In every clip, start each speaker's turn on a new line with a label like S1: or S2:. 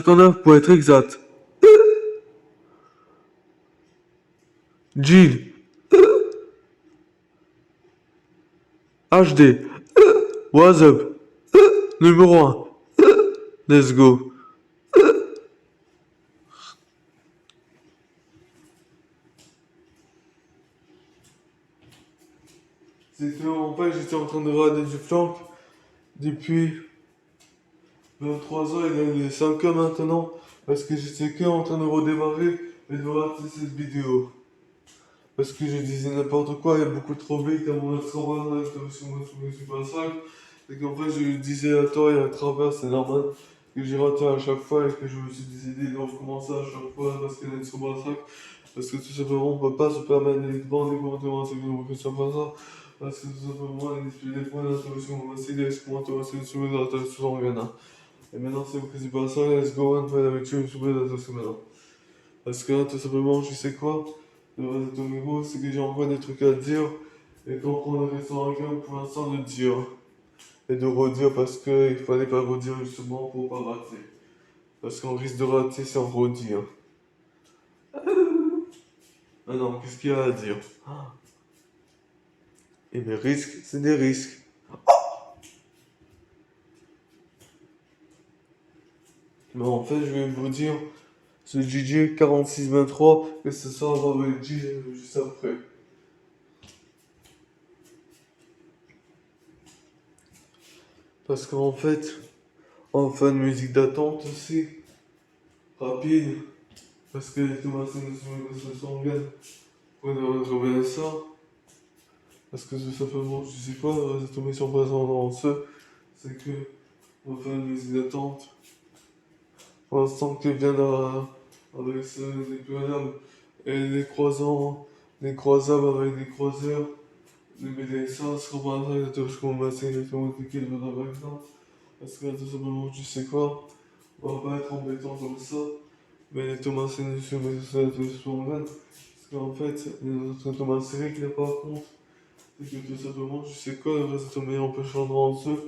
S1: 59 pour être exact. Jill. HD. What's up? Numéro 1. Let's go. C'est que, en fait, j'étais en train de regarder du flank depuis 23 ans, il est 5 heures maintenant, parce que j'étais que en train de redémarrer et de rater cette vidéo. Parce que je disais n'importe quoi, il y a beaucoup trop vite, à mon instant, sur mon Super 5. Et qu'en fait, je disais à tort et à travers, c'est normal que j'ai raté à chaque fois et que je me suis décidé de recommencer à chaque fois parce qu'il y a une Super 5. Parce que tout simplement, on peut pas se permettre de vendre des commentaires, c'est que ça pas ça. Parce que tout simplement, les points d'intervention, on va essayer de commenter sur les attentions, il y en a. Et maintenant, c'est que c'est pas ça, let's go, on fait avec sur les attentions maintenant. Parce que là, tout simplement, je sais quoi, le reste de ton niveau, c'est que j'ai encore des trucs à dire. Et qu'on prend le restaurant pour l'instant de dire. Et de redire parce qu'il fallait pas redire justement pour pas rater. Parce qu'on risque de rater sans redire. Ah non, qu'est-ce qu'il y a à dire? Et les risques, c'est des risques. Mais en fait, je vais vous dire, ce JJ 4623, que ce sera avec J juste après. Parce qu'en fait, en fin de musique d'attente aussi, rapide, parce que les tomates se sont bien. On va retrouver ça. Parce que tout simplement, je sais pas, les tomates sont présentes dans ce, c'est que, en fin de musique d'attente, pour l'instant que vient avec ce déployable et les croisables avec des croiseurs, les BDSA sera pas en train de te commencer les compliqués de votre exemple. Parce que tout simplement, tu sais quoi, on va pas être embêtant comme ça, mais les tomates séries sur les parce qu'en fait, les autres tomates séries qu'il n'y a pas compte, c'est que tout simplement, tu sais quoi, le reste de ton meilleur peut changer en dessous,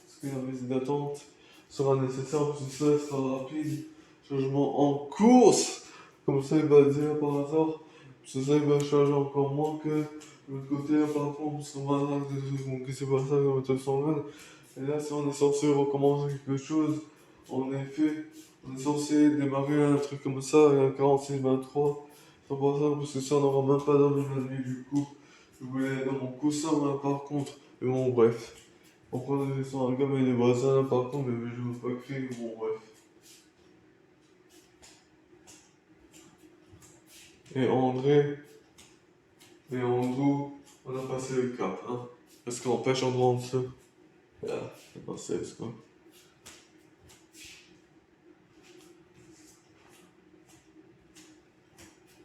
S1: parce que la visite d'attente sera nécessaire, parce que ça sera rapide, changement en course, comme ça il va dire par hasard, parce que ça il va changer encore moins que l'autre côté, par contre, parce qu'on va que c'est pas ça comme méthode sanguine. Et là, si on est censé recommencer quelque chose, en effet, on est censé démarrer un truc comme ça, un 46-23, c'est pas ça, parce que ça, on n'aura même pas dormi la nuit du coup. Je voulais aller dans mon coussin, là, par contre, mais bon, bref. On prend des sons à gamme et les voisins, là, par contre, mais je veux pas crier, mais bon, bref. Et André, et Andrew, on a passé le cap, hein. Parce qu'en pêche, on rentre ça. Ah, c'est pas ça, quoi.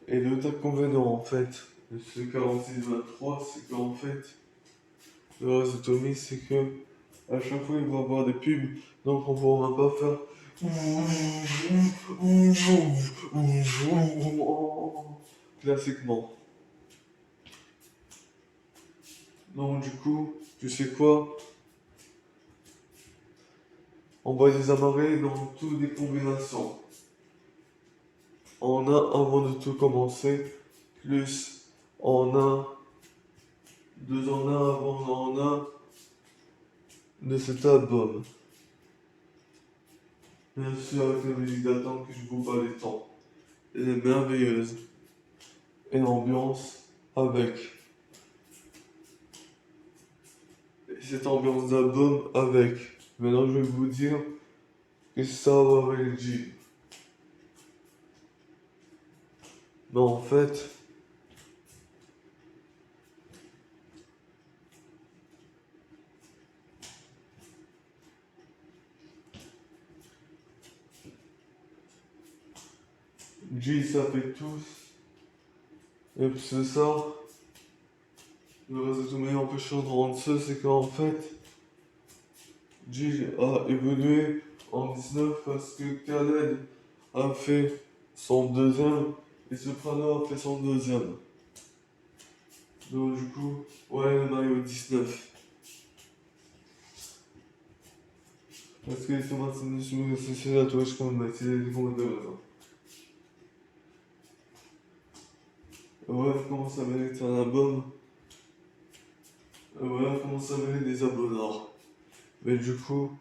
S1: Et l'autre inconvénient, en fait, de ce 46-23, c'est qu'en fait, le reste de Tommy, c'est que à chaque fois, il va y avoir des pubs, donc on ne pourra même pas faire. Classiquement. Donc, du coup, tu sais quoi? On va les amarrer dans toutes les combinaisons. En un avant de tout commencer, plus en un, deux en un avant en un de cet album. Bien sûr, avec la musique d'attente que je vous parle des temps. Elle est merveilleuse. Et l'ambiance avec. Et cette ambiance d'album avec. Maintenant, je vais vous dire que ça va avec G. Mais en fait, G, ça fait tous. Et puis c'est ça. Le reste de tout meilleur peu de rendre ça, c'est qu'en fait, G a évolué en 19 parce que Khaled a fait son deuxième et Soprano a fait son deuxième. Donc du coup, ouais, le maillot 19. Parce que les tomates, c'est la touche qu'on met, c'est les pommes de raisin. Voilà comment ça mérite un album. Voilà comment ça mérite des abonnés. Mais du coup,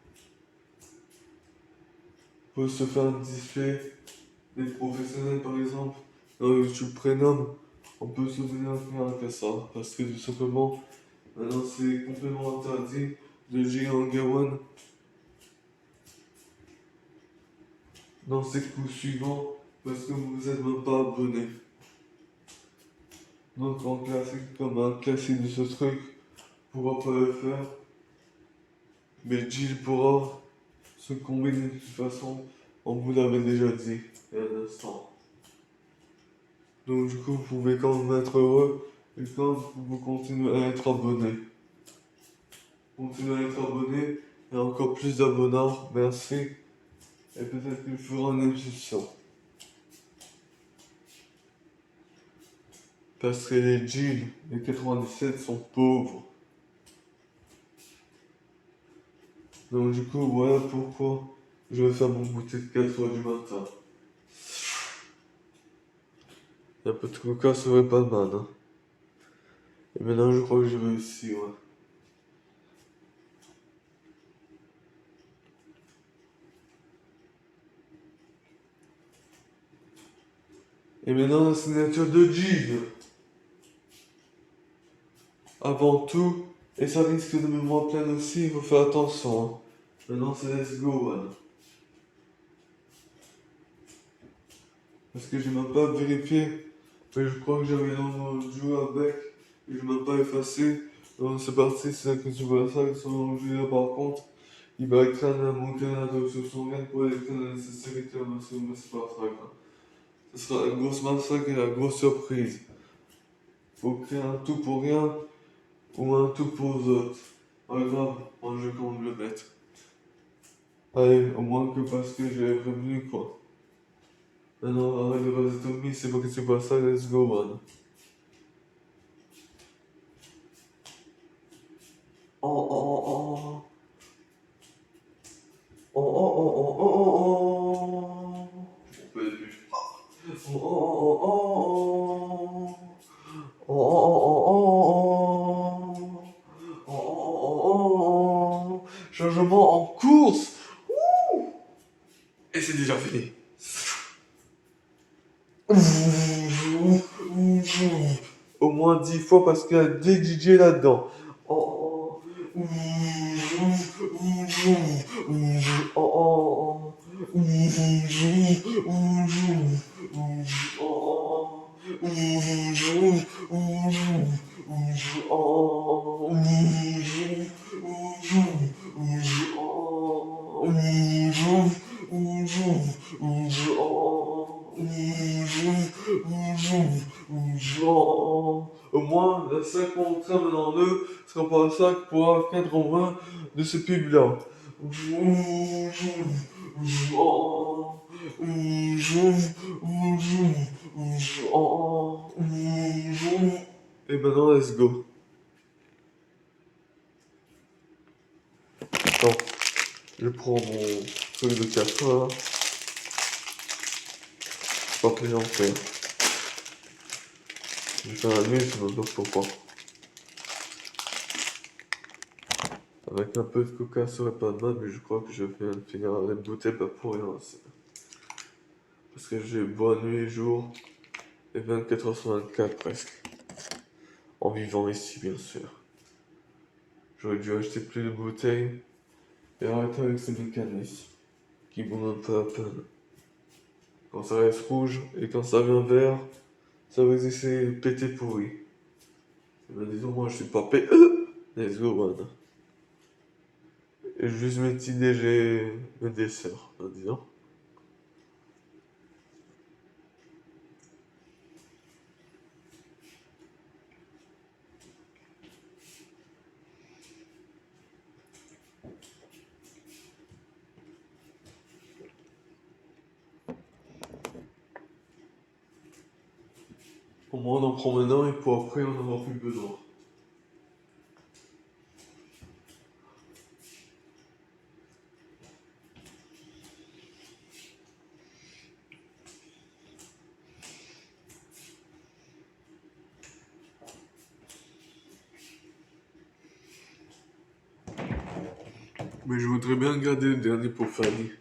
S1: faut se faire un display des professionnels par exemple. Dans YouTube Premium, on peut se venir faire que ça. Parce que tout simplement, maintenant c'est complètement interdit de gérer en Gawan dans ces coups suivants parce que vous n'êtes même pas abonné. Donc en classique, comme un classique de ce truc, pourra pas le faire. Mais Jill pourra se combiner de toute façon, on vous l'avait déjà dit il y a un instant. Donc du coup, vous pouvez quand même être heureux et quand vous continuez à être abonné. Continuez à être abonné et encore plus d'abonnés, merci. Et peut-être qu'il fera une exception. Parce que les Jill, les 97 sont pauvres. Donc du coup, voilà pourquoi je vais faire mon goûter de 4h du matin. Un peu de coca serait pas mal, hein. Et maintenant, je crois que j'ai réussi, ouais. Et maintenant, la signature de Jill. Avant tout, et ça risque de mémoire pleine aussi, il faut faire attention, hein. Maintenant, c'est let's go, One. Parce que j'ai même pas vérifié, mais je crois que j'avais joué avec, et je m'ai pas effacé. Donc c'est parti, c'est là que tu vois ça, ils sont enregistrés par contre. Il va écrire mon canal sur son gain pour écrire la nécessité, mais c'est pas ça, quoi. Ce sera la grosse massacre et la grosse surprise. Faut créer un tout pour rien, ou un tout pour les autres. Pas grave, moi je compte le mettre. Allez, au moins que parce que j'ai prévenu, quoi. Maintenant, arrête de passer Tommy, c'est pas que tu vois ça, let's go, man. Oh oh oh oh. Oh oh oh oh oh oh. On peut plus. Oh oh oh oh. Oh oh oh oh. Oh oh oh oh. Changement en course. Et c'est déjà fini. Au moins 10 fois parce qu'il y a des DJ là-dedans. Oh, oh, oh, au moins, la 50 trame dans le sera pas ça pour 80 de ce pub-là. Et maintenant, let's go. Attends, je prends mon truc de café là. Pas que j'en fais. Je fais la nuit, je me demande pourquoi. Avec un peu de coca, ça serait pas mal, mais je crois que je vais finir la bouteille pas pour rien. Parce que j'ai bois nuit et jour, et 24h sur 24 presque. En vivant ici, bien sûr. J'aurais dû acheter plus de bouteilles et arrêter avec ces mécanismes qui vont même pas la peine. Quand ça reste rouge et quand ça vient vert, ça va essayer de péter pourri. Et ben disons, moi je suis pas pété. Let's go, man. Et juste mes petits légers le dessert, disons. Au moins on en prend maintenant et pour après on n'en aura plus besoin. Mais je voudrais bien garder le dernier pour Fanny.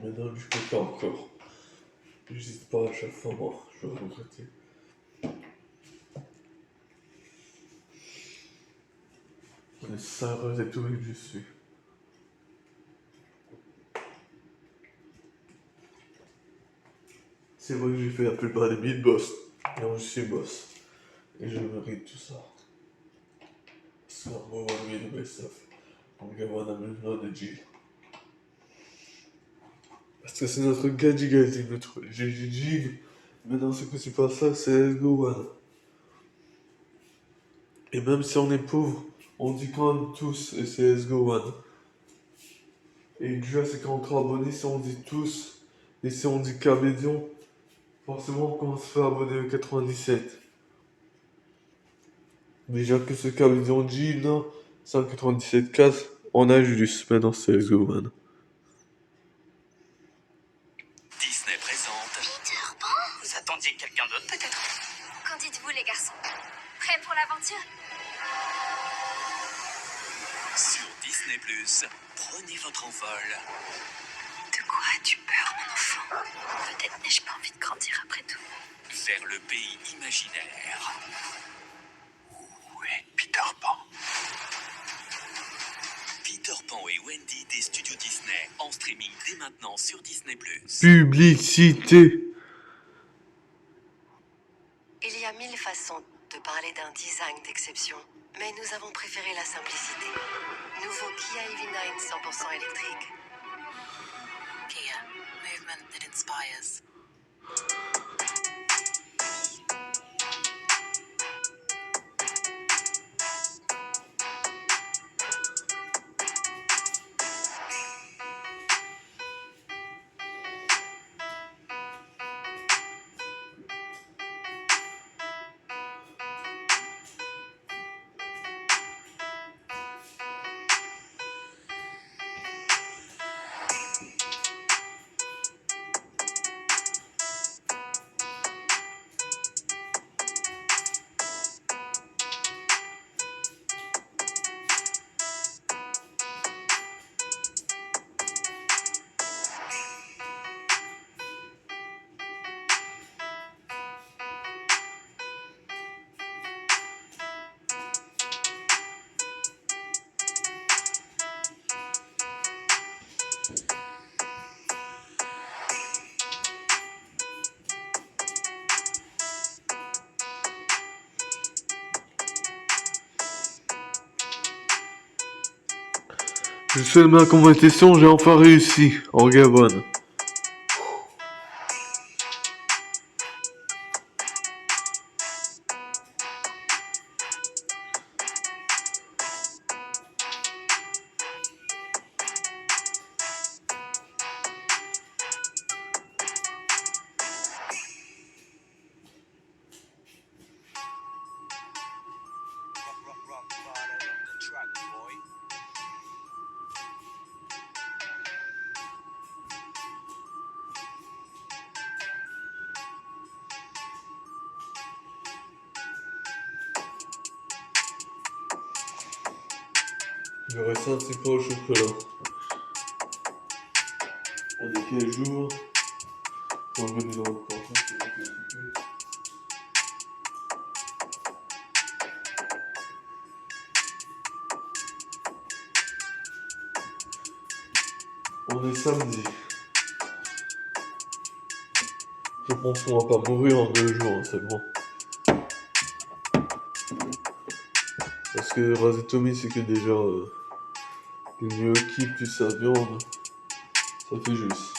S1: Maintenant, je peux pas encore. J'hésite pas à chaque fois, moi. Je vais regretter. On est si heureux et tout que je suis. C'est vrai que j'ai fait la plupart des beats boss. Non, je suis boss. Et je mérite tout ça. Parce qu'un beau ami de best-of. On va avoir un nom de G. Parce que c'est notre gadget, notre GG. Maintenant, ce que c'est pas ça, c'est Let's Go One. Et même si on est pauvre, on dit quand même tous, et c'est Let's Go One. Et déjà, c'est quand on sera abonné, si on dit tous, et si on dit Cabédion, forcément qu'on se fait abonner au 97. Déjà que ce Cabédion G, non, 197 cases, on a juste. Maintenant, c'est Let's Go One.
S2: Disney présente.
S3: Peter Pan?
S2: Vous attendiez quelqu'un d'autre peut-être?
S3: Qu'en dites-vous les garçons? Prêts pour l'aventure?
S2: Sur Disney+, prenez votre envol.
S3: De quoi as-tu peur, mon enfant? Peut-être n'ai-je pas envie de grandir après tout.
S2: Vers le pays imaginaire. Où est Peter Pan? Peter Pan et Wendy des studios Disney en streaming dès maintenant sur Disney+.
S1: Publicité.
S4: Il y a 1000 façons de parler d'un design d'exception, mais nous avons préféré la simplicité. Nouveau Kia EV9 100% électrique.
S5: Kia, movement that inspires.
S1: Je fais ma compétition, j'ai enfin réussi en Gabon. Je reste un petit peu au chocolat. On est quel jour? On va venir dans le prochain, c'est pas compliqué. On est samedi. Je pense qu'on va pas mourir en 2 jours, seulement. Parce que Razetomie, c'est que déjà le gnocchi plus sa viande, ça fait juste.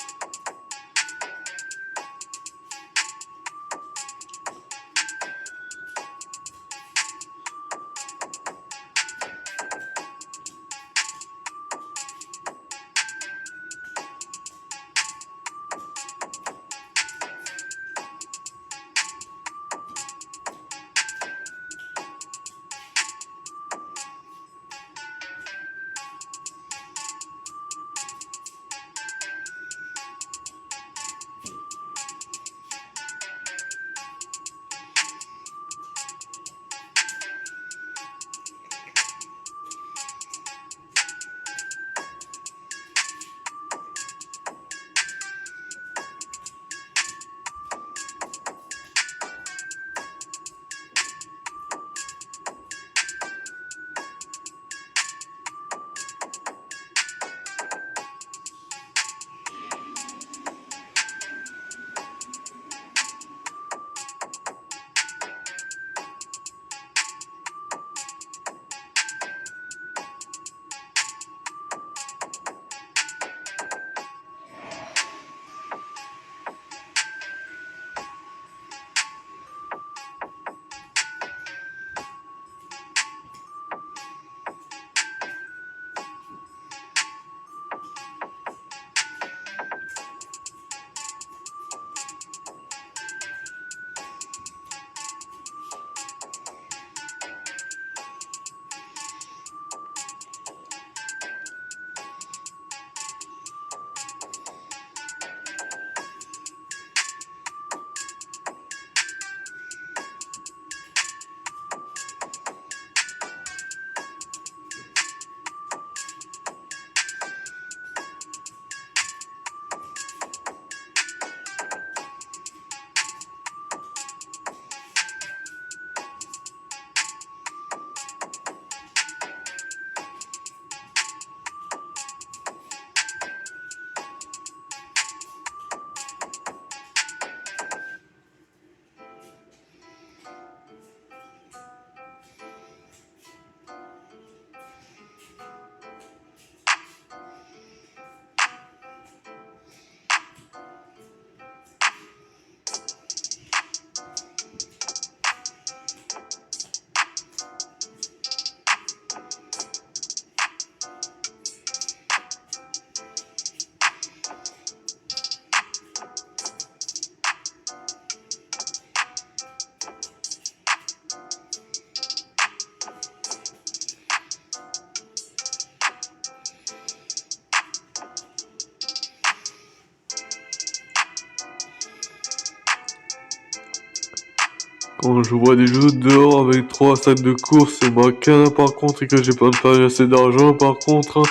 S1: Quand je vois des jeux dehors avec 3 sacs de courses et moi qu'un par contre et que j'ai pas assez d'argent par contre,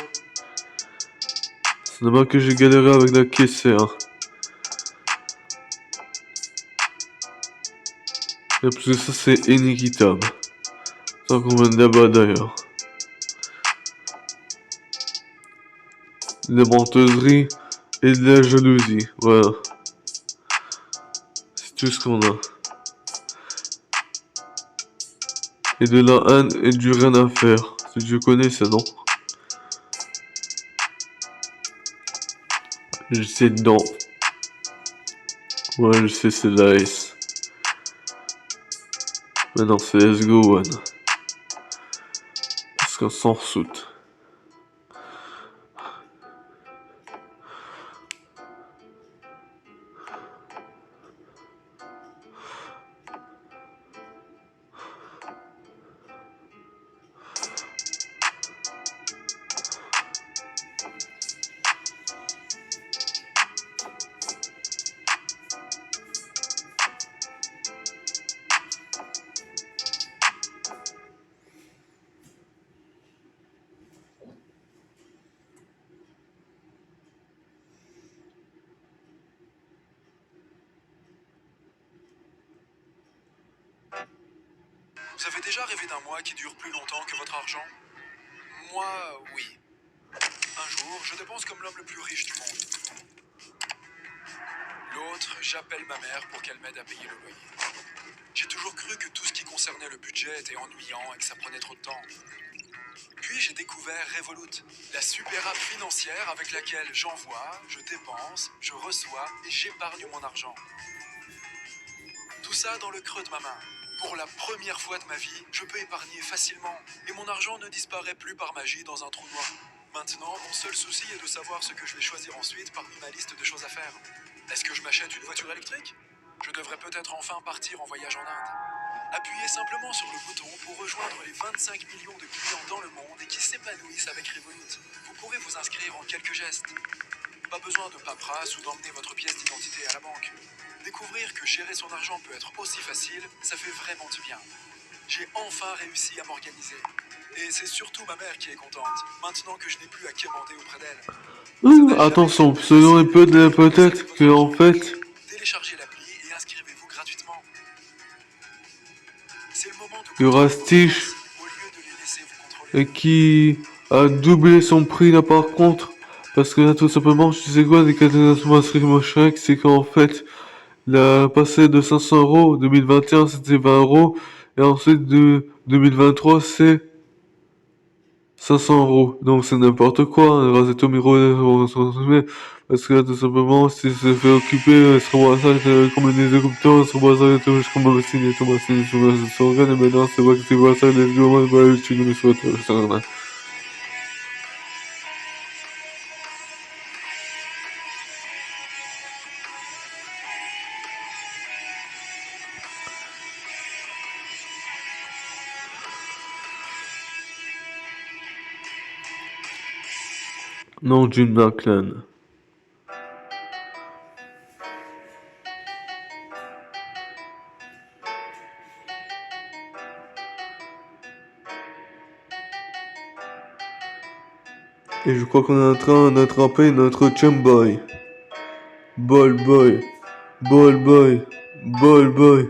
S1: c'est normal que j'ai galéré avec la caissière. Et plus que ça c'est inéquitable. Sans qu'on me débat d'ailleurs. De la menteuserie et de la jalousie, voilà. C'est tout ce qu'on a. Et de la haine et du rien à faire. Si tu connais ça, non? Je sais non. Ouais, je sais c'est l'AS. Maintenant c'est Let's Go One. Parce qu'on s'en fout.
S6: Vous avez déjà rêvé d'un mois qui dure plus longtemps que votre argent? Moi, oui. Un jour, je dépense comme l'homme le plus riche du monde. L'autre, j'appelle ma mère pour qu'elle m'aide à payer le loyer. J'ai toujours cru que tout ce qui concernait le budget était ennuyant et que ça prenait trop de temps. Puis j'ai découvert Revolut, la super app financière avec laquelle j'envoie, je dépense, je reçois et j'épargne mon argent. Tout ça dans le creux de ma main. Pour la première fois de ma vie, je peux épargner facilement et mon argent ne disparaît plus par magie dans un trou noir. Maintenant, mon seul souci est de savoir ce que je vais choisir ensuite parmi ma liste de choses à faire. Est-ce que je m'achète une voiture électrique? Je devrais peut-être enfin partir en voyage en Inde. Appuyez simplement sur le bouton pour rejoindre les 25 millions de clients dans le monde et qui s'épanouissent avec Revolut. Vous pourrez vous inscrire en quelques gestes. Pas besoin de paperasse ou d'emmener votre pièce d'identité à la banque. Découvrir que gérer son argent peut être aussi facile, ça fait vraiment du bien. J'ai enfin réussi à m'organiser. Et c'est surtout ma mère qui est contente, maintenant que je n'ai plus à quémander auprès d'elle.
S1: Attention, selon les peut-être que en fait,
S6: Téléchargez l'appli et inscrivez-vous gratuitement. C'est le moment de
S1: il y aura Stitch
S6: au lieu de les laisser vous contrôler.
S1: et qui a doublé son prix là par contre. Parce que là tout simplement, tu sais quoi, des catastrophes Shrek, c'est qu'en fait, il a passé de 500 euros, 2021 c'était 20 euros, et ensuite de 2023 c'est 500 euros. Donc c'est n'importe quoi, hein. Rasetto Miro, parce que là tout simplement, si se fait occuper, se revoit ça, comme des écouteurs, se revoit ça, comme un signe, tout ma signe, sur son organe, et maintenant c'est vrai que tu vois ça, les gars, bah, tu nous souhaites, ça. Non, Jim McLean. Et je crois qu'on est en train d'attraper notre chumboy. Ball boy. Ball boy. Ball boy.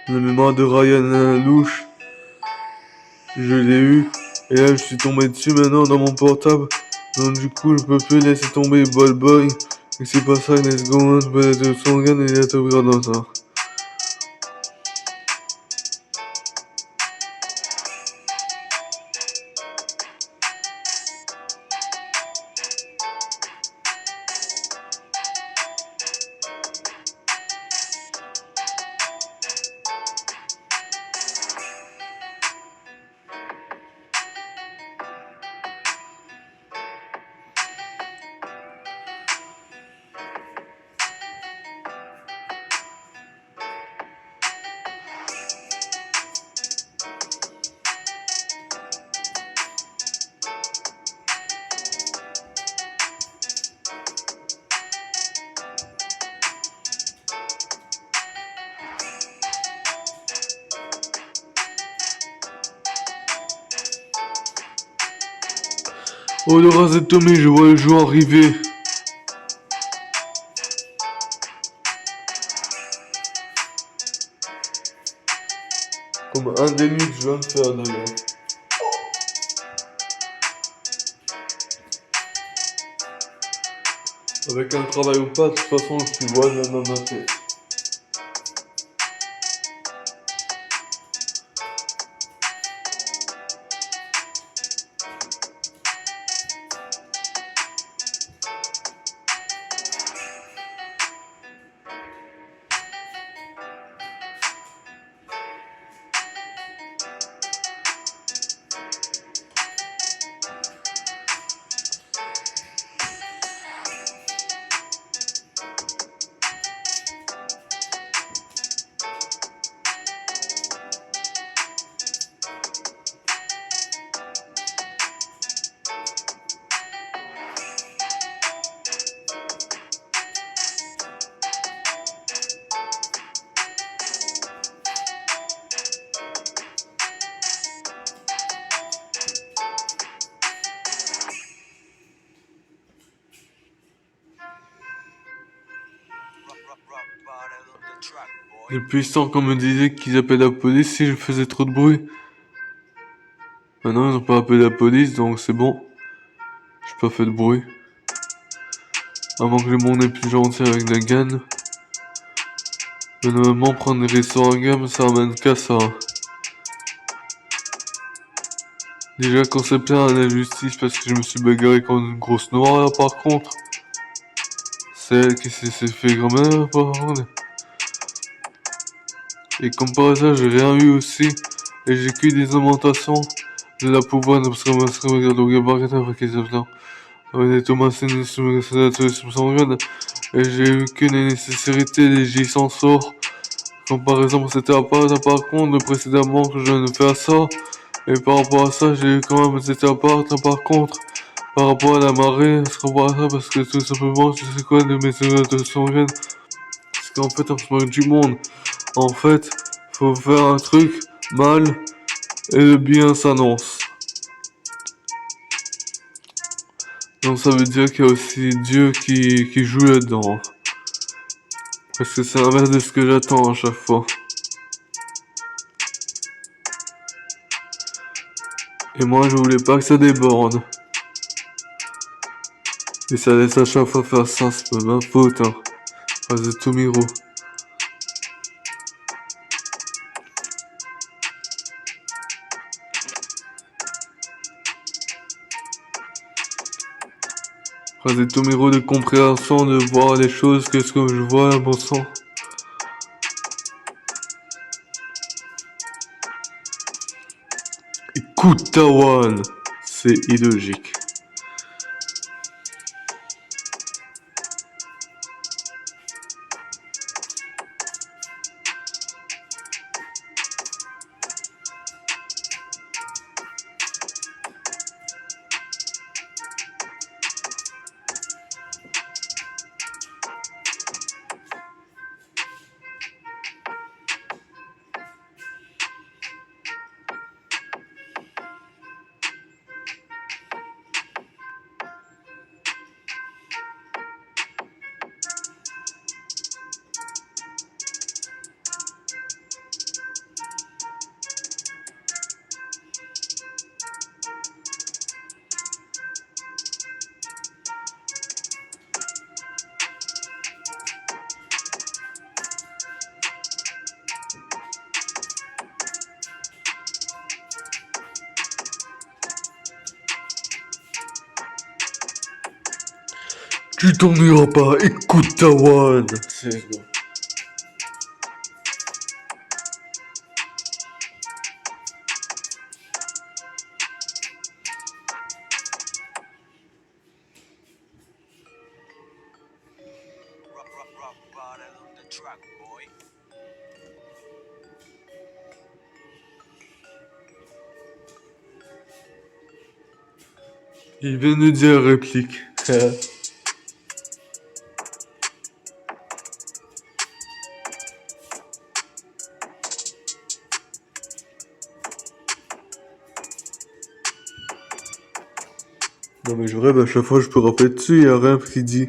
S1: La mémoire de Ryan Louche. Je l'ai eu. Et là, je suis tombé dessus maintenant dans mon portable. Donc du coup, je peux plus laisser tomber Ball boy. Et c'est pas ça, let's go on, de son gun et il a tout regardé dans ça. Oh, le rasé de Tommy, je vois le jour arriver. Comme un des nuits que je viens de faire d'ailleurs. Avec un travail ou pas, de toute façon, je suis loin dans ma tête. Depuis ce temps qu'on me disait qu'ils appellent la police si je faisais trop de bruit. Maintenant, ils ont pas appelé la police, donc c'est bon. J'ai pas fait de bruit. Avant que le monde est plus gentil avec la gagne. Mais normalement, prendre des restaurants à gamme, ça ramène qu'à ça. Déjà qu'on s'est plaint à la justice parce que je me suis bagarré contre une grosse noire là par contre. C'est elle qui s'est fait grand-mère par contre. Et comme par hasard, j'ai rien eu aussi. Et j'ai que des augmentations de la pouvoir de et j'ai eu que les nécessités des J sans sort. Comme par exemple, c'était à part contre précédemment que je viens de faire ça. Et par rapport à ça, j'ai eu quand même, c'était à part contre. Par rapport à la marée, c'est par rapport à ça, parce que tout simplement, je sais quoi de mes de sanguine. Parce qu'en fait, on se moque du monde. En fait, faut faire un truc mal et le bien s'annonce. Donc ça veut dire qu'il y a aussi Dieu qui joue là-dedans. Parce que c'est l'inverse de ce que j'attends à chaque fois. Et moi je voulais pas que ça déborde. Et ça laisse à chaque fois faire ça, c'est pas ma faute hein. Enfin, c'est tout miro. Enfin, c'est tout miro de compréhension de voir les choses que ce que je vois à bon sang. Écoute Tawan, c'est illogique. Tu t'en iras pas, écoute Tawan. C'est bon. Il vient de dire réplique. Non mais je rêve, à chaque fois je peux rapper dessus, y a rien qui dit.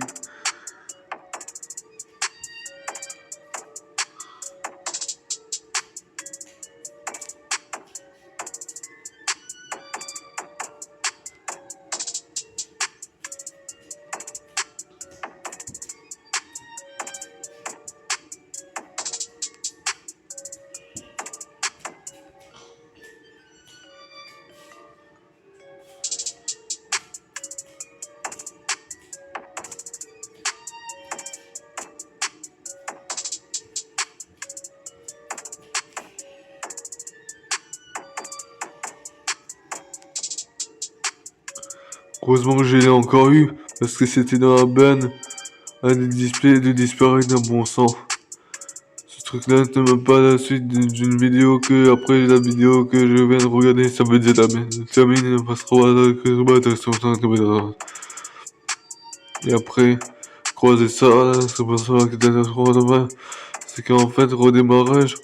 S1: Heureusement que je l'ai encore eu, parce que c'était dans la banne, un des displays de disparaître d'un bon sens. Ce truc-là ne met pas la suite d'une vidéo que, après la vidéo que je viens de regarder, ça veut dire la même. Termine, ne passe trop à et après, croiser ça, c'est pour ça que t'as trop demain. C'est qu'en fait, redémarrage,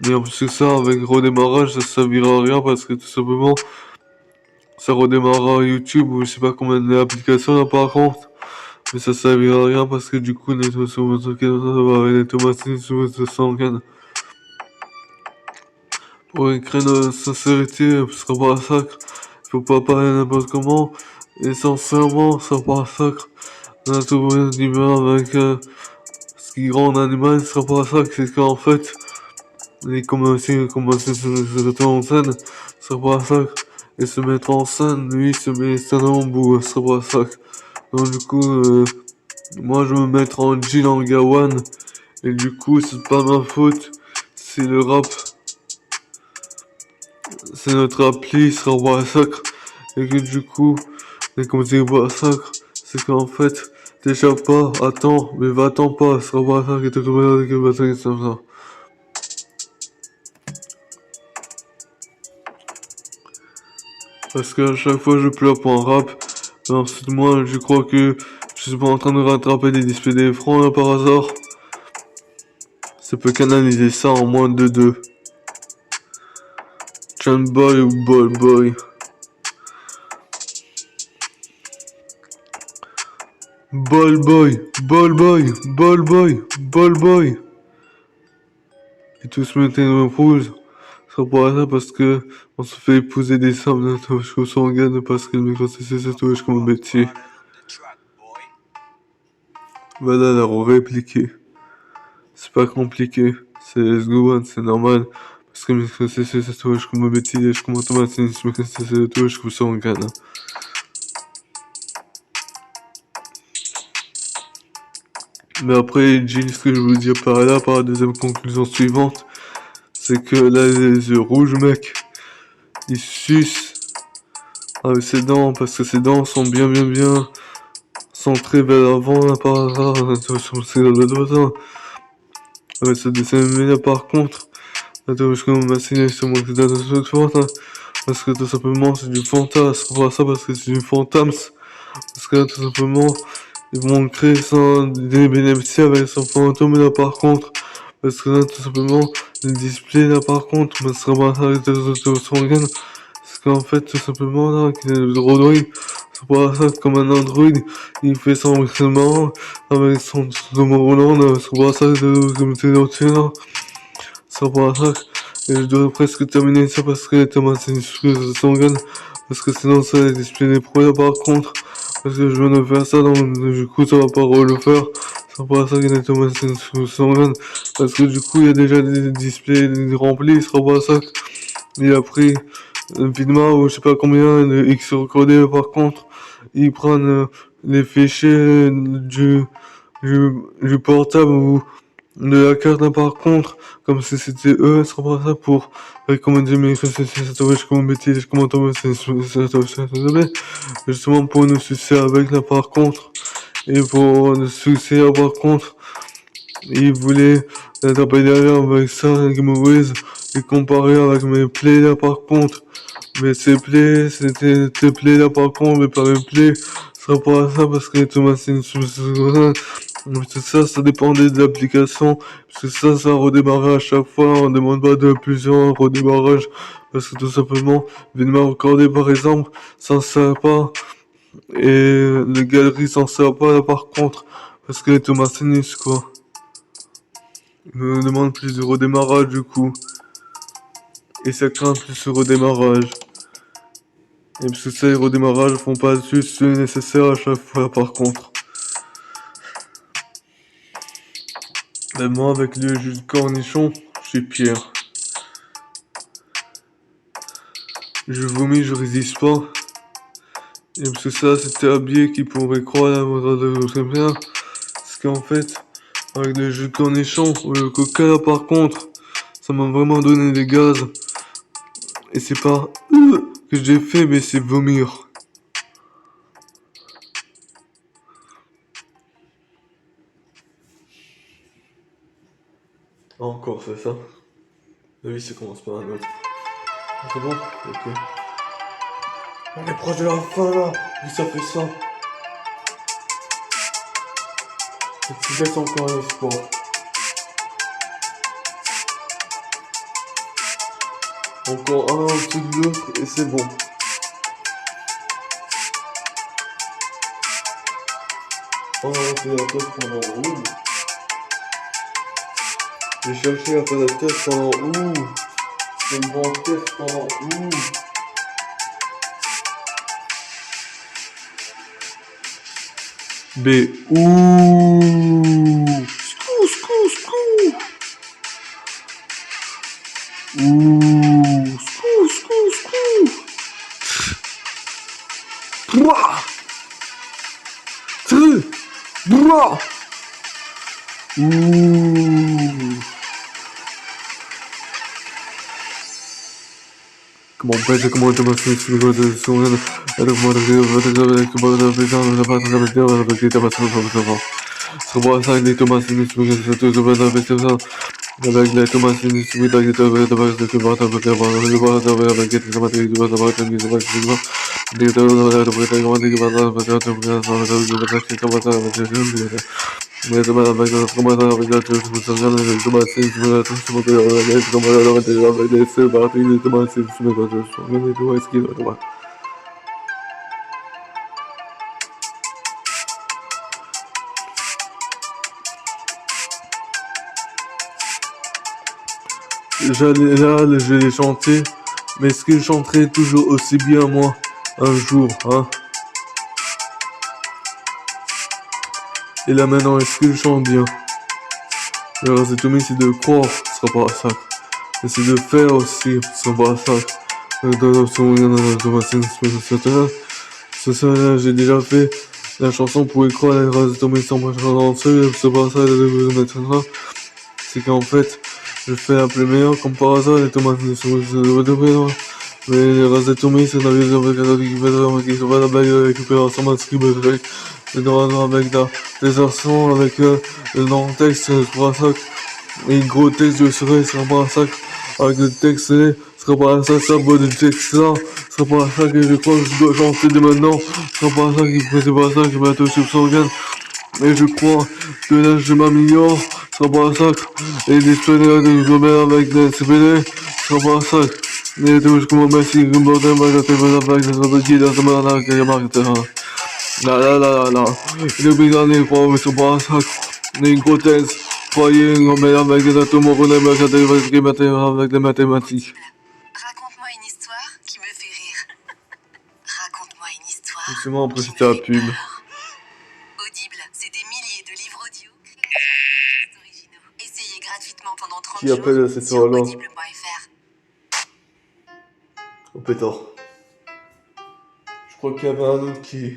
S1: et en plus que ça, avec redémarrage, ça servira à rien parce que tout simplement, ça redémarrera YouTube ou je sais pas combien d'applications là par contre. Mais ça servira à rien parce que du coup, les automatismes sur votre sanguine. Pour écrire de sincérité, ce sera pas un sacre. Il faut pas parler n'importe comment. Et sincèrement, ce sera pas un sacre. Un tout d'humain avec ce qui rend un animal, ce sera pas un sacre. C'est qu'en fait, les commencer se mettre en scène, ce sera pas un sacre. Et se mettre en scène, lui, se met scène en bout, ce sera pas un sacre. Donc du coup, moi je vais me mettre en jean en gawan. Et du coup, c'est pas ma faute. C'est le rap. C'est notre appli, sera pas un sacre. Et que du coup, et comme c'est pas un sacre, c'est qu'en fait, t'échappes pas, attends, mais va-t'en pas, sera pas un sacre et t'es comme ça. Parce qu'à chaque fois je pleure pour un rap, ensuite moi je crois que je suis pas en train de rattraper des displays des francs là par hasard. Ça peut canaliser ça en moins de 2. Boy ou Ball Boy. Ball Boy, Ball Boy, Ball Boy, Ball Boy. Et tous se mettaient en rouge. Ça pas ça parce que on se fait épouser des femmes d'un touche au sanguine parce que le micro c'est ça touche comme un métier. Voilà alors répliquer. C'est pas compliqué. C'est let's go one, c'est normal. Parce que le micro c'est ça touche comme un métier. Je commence à c'est ça touche comme sanguine. Mais après, Jill, ce que je veux dire par là, par la deuxième conclusion suivante, c'est que là, les yeux rouges, mec, il suce avec ses dents, parce que ses dents sont bien centrées vers l'avant, là, par hasard, c'est le doigt. Avec ce dessin animé, là, par contre, attends, je commence à m'assigner sur mon crédit de cette fois, parce que tout simplement, c'est du fantasme, on voit ça parce que c'est du fantasme, parce que là, tout simplement, ils vont créer des bénéficiaires avec son fantôme là par contre. Parce que là tout simplement le display là par contre me sera pas avec son gain. Parce qu'en fait tout simplement là le Android c'est pas ça comme un Android. Il fait son enregistrement avec son roulant là. C'est pas ça comme c'est là. C'est pas ça. Et je dois presque terminer ça parce que Thomas c'est une chose de son gain. Parce que sinon ça les displays des pros là par contre. Parce que je viens de faire ça, donc du coup ça va pas le faire. C'est pas ça qu'il y a Thomas Sangan. Parce que du coup il y a déjà des displays remplis, il sera pas ça. Il a pris un Vidma ou je sais pas combien de X recodé par contre. Ils prennent les fichiers du portable ou de la carte là, par contre, comme si c'était eux, ce sera pas ça pour recommander mes justement pour nous sucer avec là par contre, et pour nous sucer là par contre, ils voulaient taper derrière avec ça, Giveaways, et comparer avec mes plays là par contre, mais ces plays, c'était tes plays là par contre, mais pas mes plays, ce sera pas ça parce que Thomas c'est une tout ça, ça dépendait de l'application, parce que ça redémarrait à chaque fois, on demande pas de plusieurs redémarrages, parce que tout simplement, Vidma recordé par exemple, ça ne sert pas, Et les galeries s'en servent pas là par contre, parce que les tomates finissent quoi. Ils me demandent plus de redémarrage du coup. Et ça craint plus le redémarrage. Et parce que ça, les redémarrages font pas juste le nécessaire à chaque fois par contre. Même moi avec le jus de cornichon, je suis pire. Je vomis, je résiste pas. Et parce que ça, c'était un biais qui pourrait croire à votre bien. Parce qu'en fait, avec le jus de cornichon ou le coca là par contre, ça m'a vraiment donné des gaz. Et c'est pas que j'ai fait, mais c'est vomir. Encore, c'est ça. Oui, ça commence par un autre. C'est bon? Ok. On est proche de la fin là. Oui, ça fait ça. Et tu laisses encore un espoir. Encore un au-dessus de l'autre et c'est bon. Oh, c'est la tête pendant ouh. J'ai cherché à faire la tête pendant ouh. C'est une grande tête pendant ouh. B. Ouh. Skou, skou, skou. Ouh. Skou, skou, skou. Pouah. Tru. Pouah. Ouh. Come on, better come on to my face to go to the soon. I don't want to do it, but the vision of the pattern of the devil of the data was so was I need to my sins to get to the festival. The bag like to my sins with the guitar with the bag of the water of the water of the getting the material to the water and the water. The door of the water, I want to give a lot of the water of the water. Mais demain avec notre commandant avec la touche pour s'en aller avec Thomas Sins, mais la touche pour faire la lettre comme la lame de avec les seuls parties de Thomas Sins, mais quand je suis en tout est-ce qu'il doit. J'allais là, je l'ai chanté, mais est-ce que je chanterai toujours aussi bien moi, un jour, hein? Et là maintenant, est-ce que je chante bien? Le reste de Tommy, c'est de croire, ce sera pas ça. Et c'est de faire aussi, ce sera pas ça. C'est ça, là, j'ai déjà fait la chanson pour y croire, la race de Tommy sans moi dans seul, c'est pas ça, c'est qu'en fait, je fais un peu meilleur comme par hasard, les tomates ne sont pas mais les races de Tommy, c'est un avion qui se va la bague récupérer ensemble, ce qui me fait, c'est dans avec des arçons, avec le non-texte, c'est pas ça. Et gros texte, je serai, ce sera pas un sac avec le texte, ce sera pas un sac, ça, de texte là, ce sera pas un sac que je crois que je dois chanter dès maintenant, ce sera pas un sac qui c'est pas un sac qui va être sur son organe. Et je crois que là je m'améliore, ce sera pas un sac, et des spédés de global avec des CPD, ce sera pas un sac. Et tout, je commence à essayer de me battre, je te fais la vague, ça va dire, ça va là, qu'il y a marqué, là, là, là, là, les bigans, mais ce sera pas un sac, les gros textes. Croyez, mais avec des atomes, on est avec des mathématiques.
S5: Raconte-moi une histoire qui me fait rire. Raconte-moi une histoire.
S1: Justement, après
S5: qui me
S1: c'était la
S5: fait
S1: pub.
S5: peur. Audible, c'est des milliers de livres audio créés sur des textes originaux. Essayez gratuitement pendant 30
S1: Qui
S5: jours
S1: appelle à cette
S5: sur
S1: heure-là?
S5: audible.fr.
S1: Au pétard. Je crois qu'il y avait un autre qui...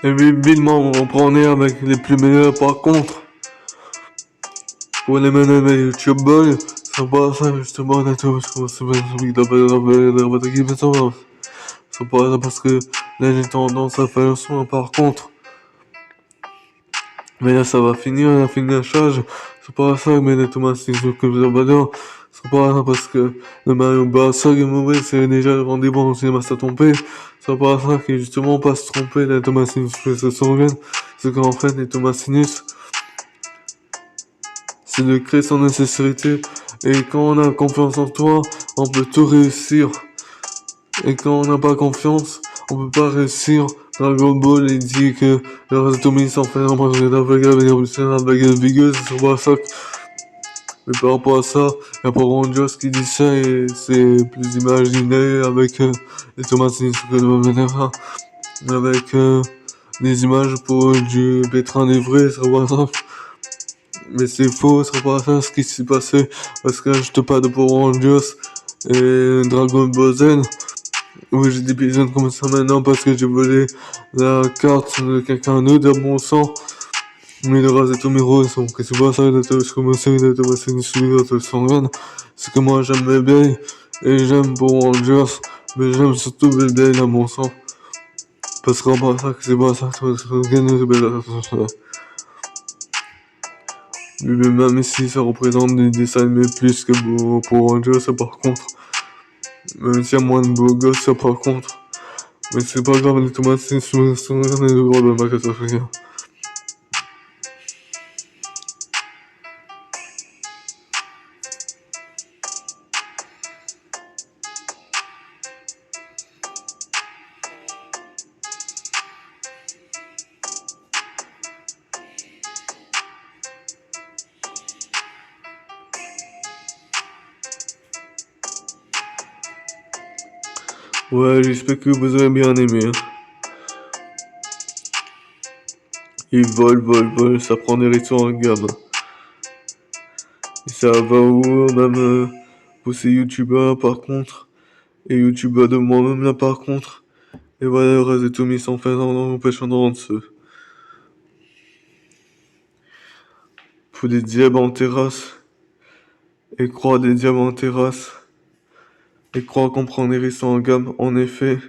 S1: Et vivement, on prenait avec les plus meilleurs par contre. Pour les mener avec YouTube Boy, c'est pas ça justement, c'est pas ça parce que là j'ai tendance à faire le son par contre. Mais là ça va finir, la finissage, c'est pas ça, mais les Thomas c'est sûr que je vais dire. C'est pas ça parce que le Mario Barça est mauvais, c'est déjà le rendez-vous au cinéma s'est trompé. C'est pas ça qui est justement pas se tromper, les Thomas Sinus se souviennent. C'est qu'en fait les Thomas Sinus, c'est de créer son nécessité. Et quand on a confiance en toi, on peut tout réussir. Et quand on n'a pas confiance, on peut pas réussir. Dragon Ball, il dit que le reste Tommy s'en fait un parce que la baguette vigueuse, c'est pas ça. Mais par rapport à ça, il y a pas grand chose qui dit ça et c'est plus imaginé avec les tomates avec des images pour du pétrin des vrais, c'est pas ça. Mais c'est faux, c'est pas ça ce qui s'est passé parce que je te parle de Power Rangers et Dragon Ball Z. Oui, j'ai des épisodes comme ça maintenant parce que j'ai volé la carte de quelqu'un d'autre à mon sang. Mais le reste de tous mes rôles sont que c'est pas ça de tout ce que moi c'est de tout ce que je suis c'est que moi j'aime Bébé et j'aime Power Rangers, mais j'aime surtout Bébé à mon sang. Parce que pas ça que c'est pas ça que mais même si ça représente des dessins animés plus que Power Rangers, ça par contre. Même s'il y a moins de beaux gosses, ça par contre. Mais c'est pas grave, les tomates, c'est sur les droits de ma catastrophe. Ouais, j'espère que vous avez bien aimé. Hein. Ils volent, ça prend des risques en gamme. Et ça va où, même pour ces youtubeurs par contre. Et youtubeurs de moi-même là par contre. Et voilà, le reste de tout mis sans faire en empêchant de dessous. Faut des diables en terrasse. Et croire des diables en terrasse. Et croire qu'on prend des risques en gamme. En effet,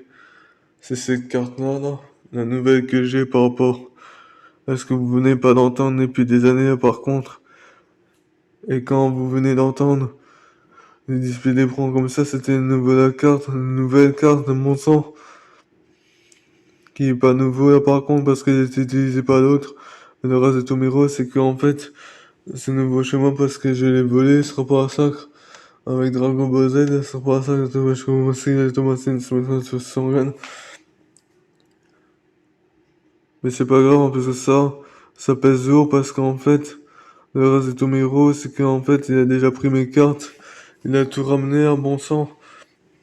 S1: c'est cette carte-là, là, la nouvelle que j'ai par rapport à ce que vous venez pas d'entendre depuis des années là, par contre. Et quand vous venez d'entendre les displays d'écran comme ça, c'était une nouvelle carte de mon sang. Qui est pas nouveau là par contre parce qu'elle était utilisée par d'autres. Mais le reste de tous mes rôles, c'est qu'en fait, c'est nouveau chez moi parce que je l'ai volé, ce sera pas un sacre. Avec Dragon Ball Z, ce sera pas un sacre, je commence à Thomasine sur son. Mais c'est pas grave en plus de ça pèse lourd parce qu'en fait, le reste de tous mes rôles, c'est qu'en fait, il a déjà pris mes cartes, il a tout ramené à bon sang.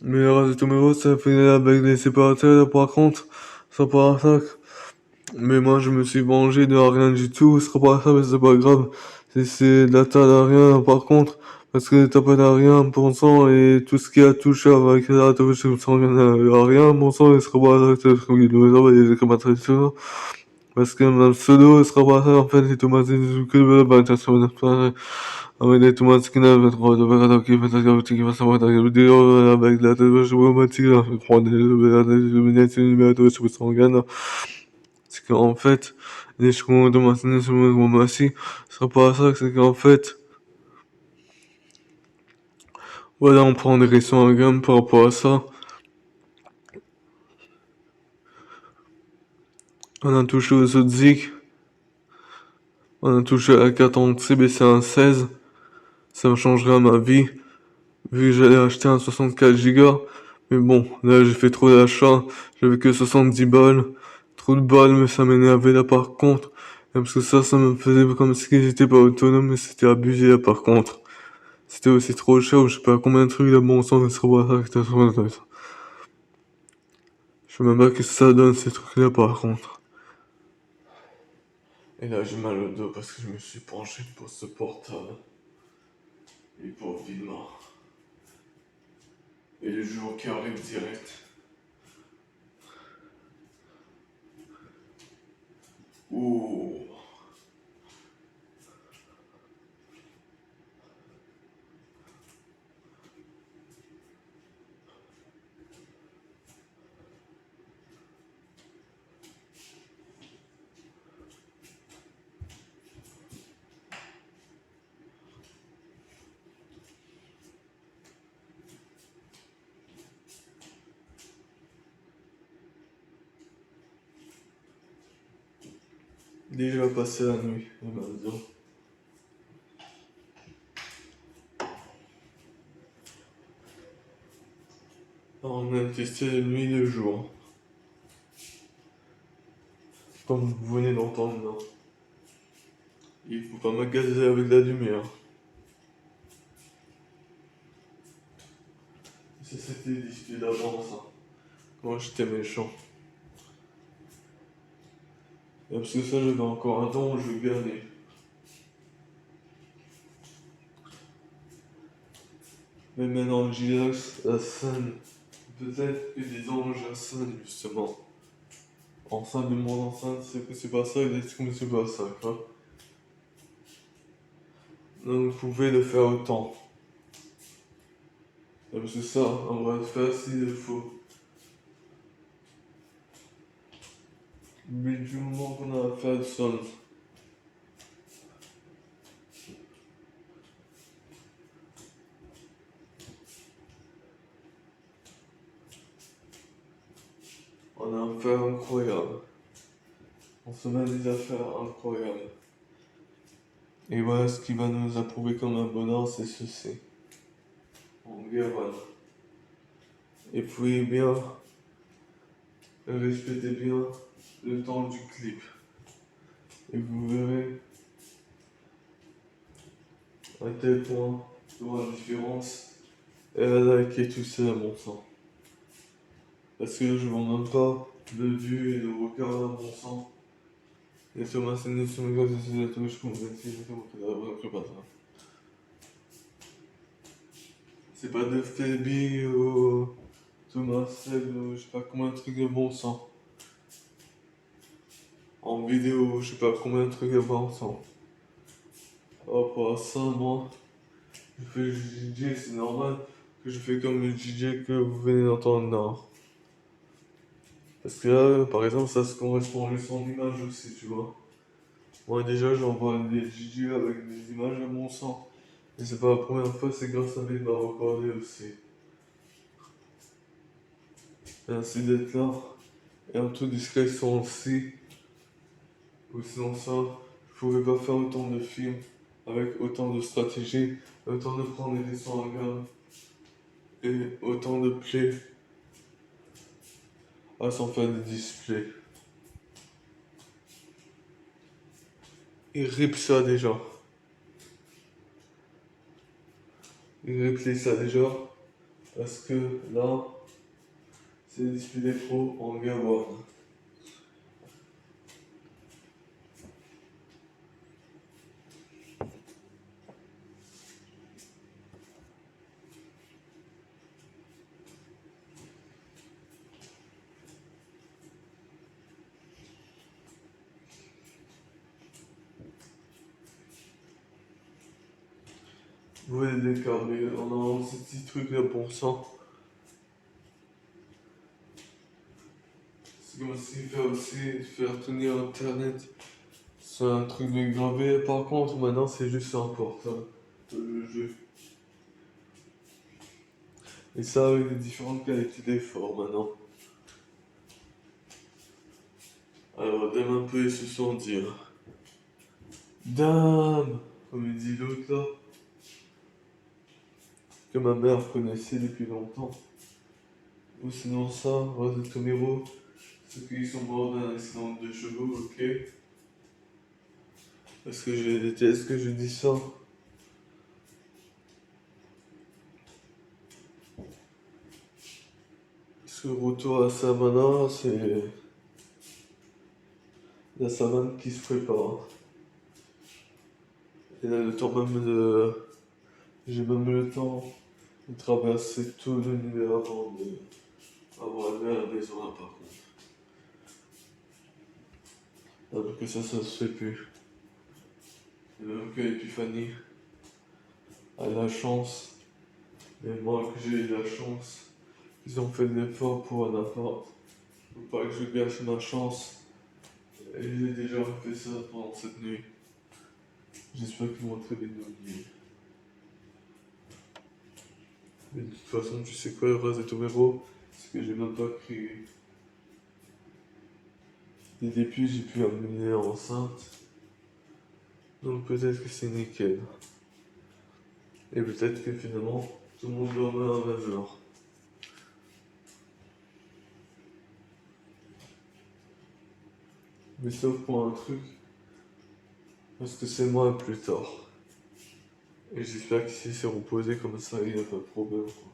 S1: Mais le reste de tous mes rôles, ça fait avec les séparateurs là par contre, ça pas un sacre. Mais moi, je me suis vengé de rien du tout. Ce sera pas ça, mais c'est pas grave. C'est de la taille à rien, par contre. Parce que t'as pas d'arien, bon sang, et tout ce qui a touché avec la touche, à rien, bon sang, il sera pas ça, parce que même pseudo, il sera pas ça, en fait, les tomates, que de la avec les tomates qui n'avaient trop de verre, qui fait la qui va savoir, avec la touche romantique, là, je crois, c'est qu'en fait, les chevaux de Martinez sur le Massi, ce sera pas ça, c'est qu'en fait, voilà, on prend des questions en gamme par rapport à ça. On a touché aux autres Zik. On a touché à la carte en CBC un 16. Ça me changerait à ma vie. Vu que j'allais acheter un 64 Go. Mais bon, là, j'ai fait trop d'achats. J'avais que 70 balles. Trop de balles, mais ça m'énervait là par contre. Parce que ça me faisait comme si j'étais pas autonome, mais c'était abusé là par contre. C'était aussi trop cher, je sais pas combien de trucs là, bon sang, ça je sais même pas que ça donne ces trucs là par contre. Et là j'ai mal au dos parce que je me suis penché pour ce portable. Et pour vivement. Et le jour qui arrive direct. Oh. Déjà passé la nuit, à la maison. On a testé la nuit et le jour. Comme vous venez d'entendre là. Il faut pas magaser avec la lumière. Ça c'était discuté d'avance. Hein. Moi j'étais méchant. Et parce que ça j'avais encore un don, je vais gagner. Mais maintenant que j'y laisse la scène, peut-être que des anges à scène justement. Enceinte de mon enceinte, c'est que c'est pas ça, et c'est comme c'est pas ça, quoi. Donc vous pouvez le faire autant. Et parce que ça, on va le faire s'il le faut. Mais du moment qu'on a affaire de son. On a affaire incroyable. On se met des affaires incroyables. Et voilà ce qui va nous approuver comme un bonheur, c'est ceci. En Garonne. Et puis bien, respectez bien le temps du clip. Et vous verrez à quel point il y aura une différence. Et à liker tout ça à mon sens. Parce que je vends même pas de vues et de regards à mon sens. Et Thomas, c'est une sur mes gars, c'est la touche qu'on va essayer de faire. C'est pas de Phoebe ou Thomas, je sais pas combien de trucs de bon sens. En vidéo, je sais pas combien de trucs de bon sens. Par rapport à ça, moi, je fais le DJ, c'est normal que je fais comme le DJ que vous venez d'entendre là. Parce que là, par exemple, ça se correspond à son image aussi, tu vois. Moi déjà, j'envoie des DJ avec des images à mon sens. Et c'est pas la première fois, c'est grâce à lui de m'a recordé aussi. Merci d'être là. Et en toute discrétion aussi. Ou sinon ça, je pouvais pas faire autant de films avec autant de stratégies, autant de prendre des sons en gamme et autant de plays à s'en faire des displays. Il rip ça déjà. Il replay ça déjà. Parce que là, c'est display pro en Garonne. Vous voyez l'écart, mais on a ces petits trucs là pour ça. C'est comme s'il fait aussi faire tenir internet. C'est un truc de gravé. Par contre, maintenant, c'est juste un portable. Le jeu. Et ça avec des différentes qualités d'effort maintenant. Alors, dame un peu et se sont dire. Dame, comme il dit l'autre là. Que ma mère connaissait depuis longtemps. Ou sinon ça, Rose Tomiro. Ceux qui sont morts d'un accident de chevaux, ok. Est-ce que je déteste que je dis ça? Ce retour à Savannah, c'est la savane qui se prépare. Et là, le temps même de... J'ai même le temps de traverser tout l'univers avant d'avoir aller à la maison là par contre. alors que ça se fait plus. Et même que Epiphany a la chance, et moi que j'ai eu la chance, ils ont fait de l'effort pour un appart. Faut pas que je gâche ma chance. Et j'ai déjà fait ça pendant cette nuit. J'espère qu'ils vont très bien oublier. Mais de toute façon, tu sais quoi, le reste est au héros, c'est que j'ai même pas crié. Et depuis, j'ai pu amener enceinte. Donc peut-être que c'est nickel. Et peut-être que finalement, tout le monde dormait à la même heure. Mais sauf pour un truc, parce que c'est moi plus tard. Et j'espère qu'il s'est reposé comme ça, il n'y a pas de problème, quoi.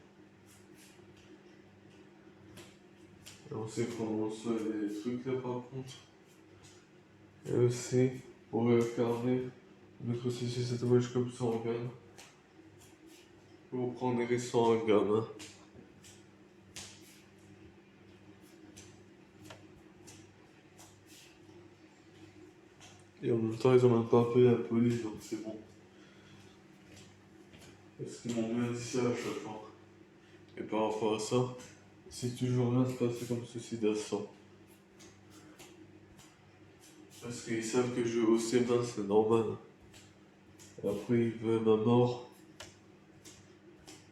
S1: Et on sait comment ça les trucs là par contre. Et aussi, pour réincarner, mettre aussi cette image comme ça en gamme. Pour prendre des restaurants en gamme. Hein. Et en même temps, ils ont même pas appelé la police, donc c'est bon. Parce qu'ils m'ont bien dit ça à chaque fois. Et par rapport à ça, c'est toujours bien de passer comme ceci d'assaut. Parce qu'ils savent que je vais au Sénat, c'est normal. Et après, ils veulent ma mort.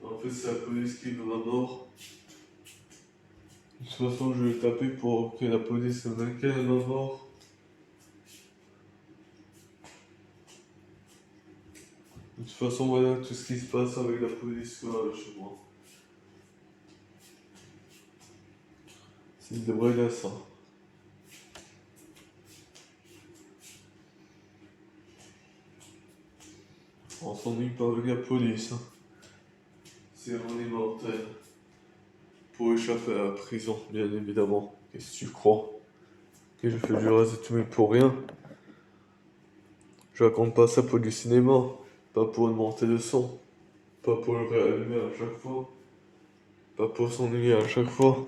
S1: En fait, c'est la police qui veut ma mort. De toute façon, je vais taper pour que la police m'inquiète ma mort. De toute façon, voilà tout ce qui se passe avec la police chez moi. C'est de vrai là, ça. On s'ennuie pas avec la police. Hein. C'est vraiment mortel. Pour échapper à la prison, bien évidemment. Qu'est-ce que tu crois? Que je fais du reste de tout mais pour rien? Je raconte pas ça pour du cinéma. Pas pour une montée de son. Pas pour le réallumer à chaque fois. Pas pour s'ennuyer à chaque fois.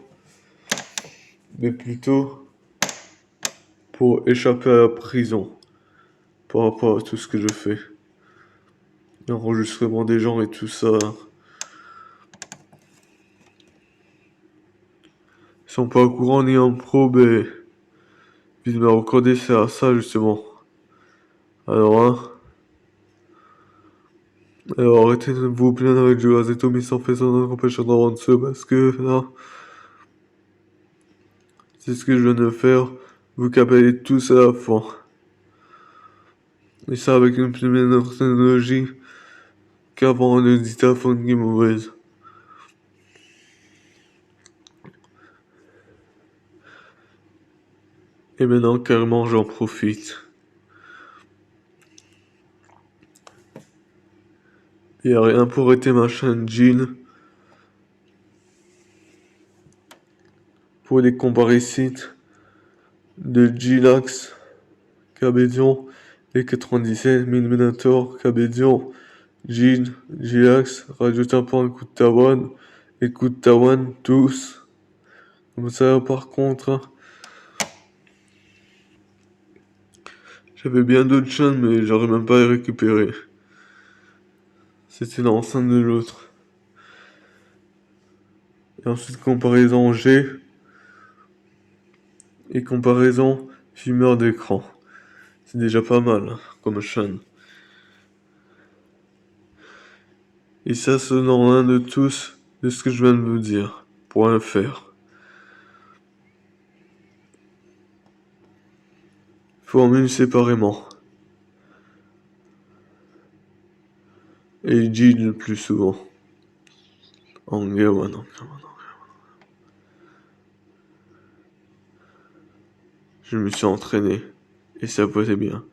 S1: Mais plutôt pour échapper à la prison. Par rapport à tout ce que je fais. L'enregistrement des gens et tout ça. Ils sont pas au courant ni en probe et puis de me recorder c'est à ça justement. Alors hein. Alors arrêtez de vous plaindre avec du Azetomi sans faire son empêchant d'en dessous parce que là. C'est ce que je viens de faire. Vous capez tous à la fin. Et ça avec une plus meilleure technologie qu'avant le dictaphone qui est mauvaise. Et maintenant carrément j'en profite. Il n'y a rien pour arrêter ma chaîne Jean. Pour les comparisites de Gilax, Cabedion, et 97, Minator, Cabedion, Jean, Gilax, Radio Tampon, Écoute Tawan, Écoute Tawan, tous. Comme ça par contre, hein, j'avais bien d'autres chaînes mais j'arrive même pas à les récupérer. C'était l'enceinte de l'autre. Et ensuite comparaison G. Et comparaison fumeur d'écran. C'est déjà pas mal hein, comme chaîne. Et ça selon l'un de tous de ce que je viens de vous dire. Point .fr. Formule séparément. Et G le plus souvent. Anglais, ouais, non. Je me suis entraîné. Et ça posait bien.